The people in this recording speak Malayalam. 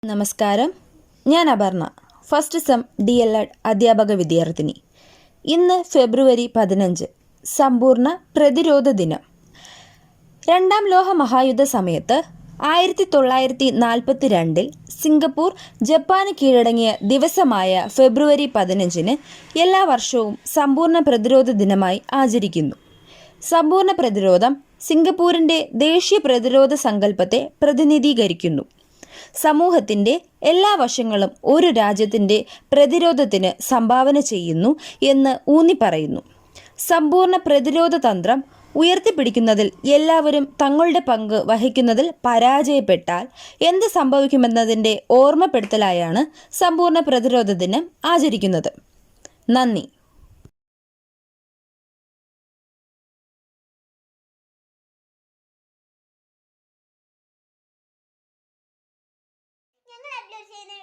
നമസ്കാരം, ഞാൻ അപർണ, ഫസ്റ്റ് സെം DLED അധ്യാപക വിദ്യാർത്ഥിനി. ഇന്ന് ഫെബ്രുവരി 15, സമ്പൂർണ്ണ പ്രതിരോധ ദിനം. രണ്ടാം ലോക മഹായുദ്ധ സമയത്ത് 1942 സിംഗപ്പൂർ ജപ്പാന് കീഴടങ്ങിയ ദിവസമായ ഫെബ്രുവരി 15 എല്ലാ വർഷവും സമ്പൂർണ്ണ പ്രതിരോധ ദിനമായി ആചരിക്കുന്നു. സമ്പൂർണ്ണ പ്രതിരോധം സിംഗപ്പൂരിൻ്റെ ദേശീയ പ്രതിരോധ സങ്കല്പത്തെ പ്രതിനിധീകരിക്കുന്നു. സമൂഹത്തിൻ്റെ എല്ലാ വശങ്ങളും ഒരു രാജ്യത്തിൻ്റെ പ്രതിരോധത്തിന് സംഭാവന ചെയ്യുന്നു എന്ന് ഊന്നിപ്പറയുന്നു. സമ്പൂർണ്ണ പ്രതിരോധ തന്ത്രം ഉയർത്തിപ്പിടിക്കുന്നതിൽ എല്ലാവരും തങ്ങളുടെ പങ്ക് വഹിക്കുന്നതിൽ പരാജയപ്പെട്ടാൽ എന്ത് സംഭവിക്കുമെന്നതിൻ്റെ ഓർമ്മപ്പെടുത്തലായാണ് സമ്പൂർണ്ണ പ്രതിരോധ ദിനം ആചരിക്കുന്നത്. നന്ദി. ഞങ്ങൾ അപ്ലോഡ് ചെയ്യുന്ന